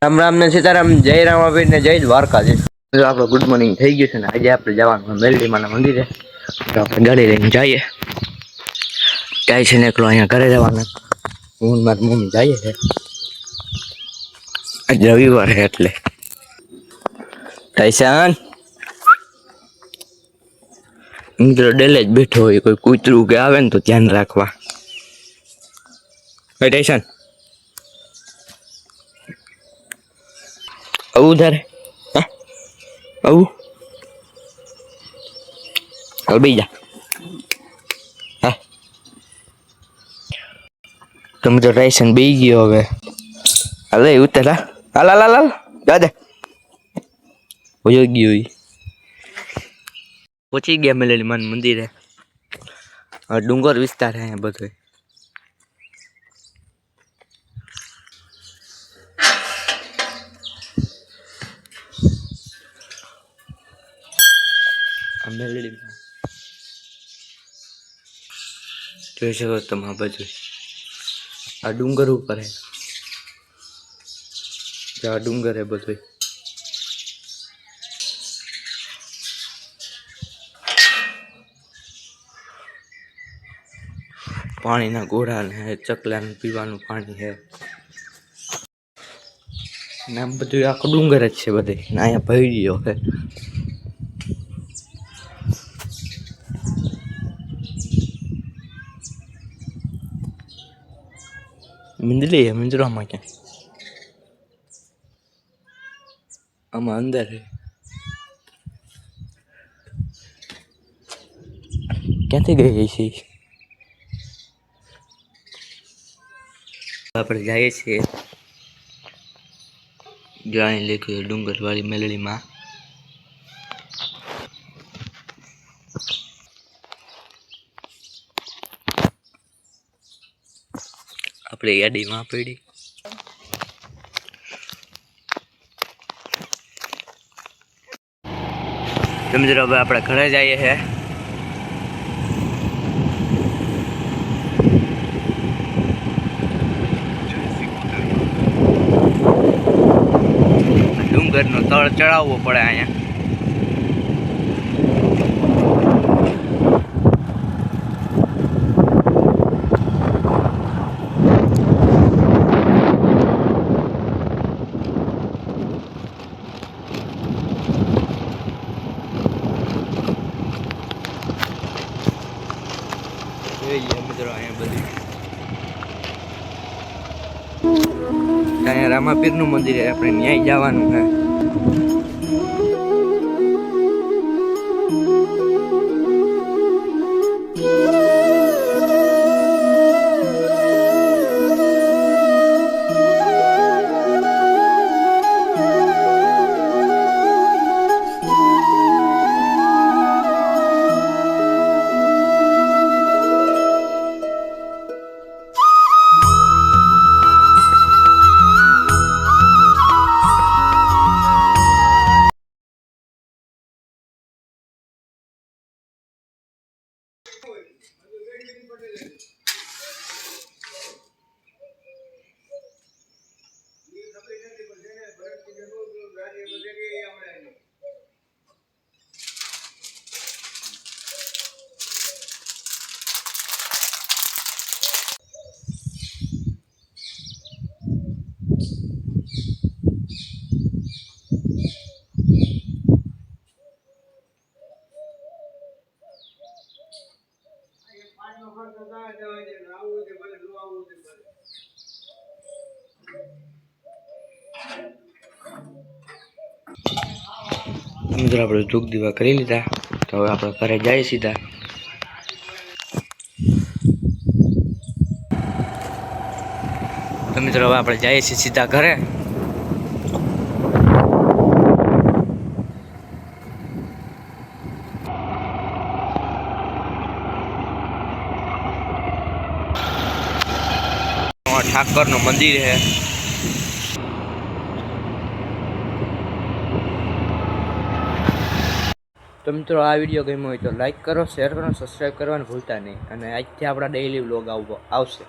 રામ રામ ને સીતારામ, જય રામાપીર ને જય દ્વારકાધીશ. આપણો ગુડ મોર્નિંગ થઈ ગયું છે ને આજે આપણે જવાનું મેલડીમાના મંદિરે. તો આપણે ગાડી લઈને જઈએ. જાય છે ને એકલો અહીંયા ઘરે જવાના. હું મારી મમ્મી જઈએ છે. આજ રવિવાર છે એટલે. ટાઈસન મિત્રો ડેલે જ બેઠો હોય, કોઈ કૂતરું કે આવે ને તો ધ્યાન રાખવા. ટાઈસન આવું તારે આવું હાલ બેસી જા. હા તમે તો ટાઈસન બેસી ગયો હવે. હાલે ઉતર હાલ હાલ હાલ હાલ દાદા ભયો ગયો. પહોંચી ગયા મેલડીમાન મંદિરે. ડુંગર વિસ્તાર છે અહીંયા બધો. મેલડીમાં જોઈ શકો તમે આ બાજુ. આ ડુંગર ઉપર હે, આ ડુંગર હે બધું. પાણીના ગોળા ને ચકલાને પીવાનું પાણી છે ને આમ બધું આખું ડુંગર જ છે બધે. અહીંયા ભૈડીઓ છે. મિંદલી હે, મિંદરામાં ક્યાં આમાં અંદર હે. ક્યાંથી ગઈ છે? આપણે જઈએ છીએ જાણી લેખે ડુંગર વાળી મેલડીમાં. આપણે યાદીમાં પડી. મિત્રો હવે આપણે ઘરે જઈએ છે. ડુંગરનો તળ ચડાવવો પડે અહીંયા. મિત્રો અહીંયા બધું અહીંયા રામાપીરનું મંદિર છે. આપણે ન્યાય જવાનું છે. મિત્રો આપણે ધૂપ દીવા કરી લીધા. તો હવે આપણે ઘરે જઈએ સીધા. તો મિત્રો હવે આપણે જઈએ છીએ સીધા ઘરે. ઠાકરનું મંદિર છે. તો મિત્રો આ વિડીયો ગમ્યો હોય તો લાઈક કરો, શેર કરો, સબસ્ક્રાઈબ કરવાનું ભૂલતા નહીં. અને આજથી આપણા ડેઈલી વ્લોગ આવશે.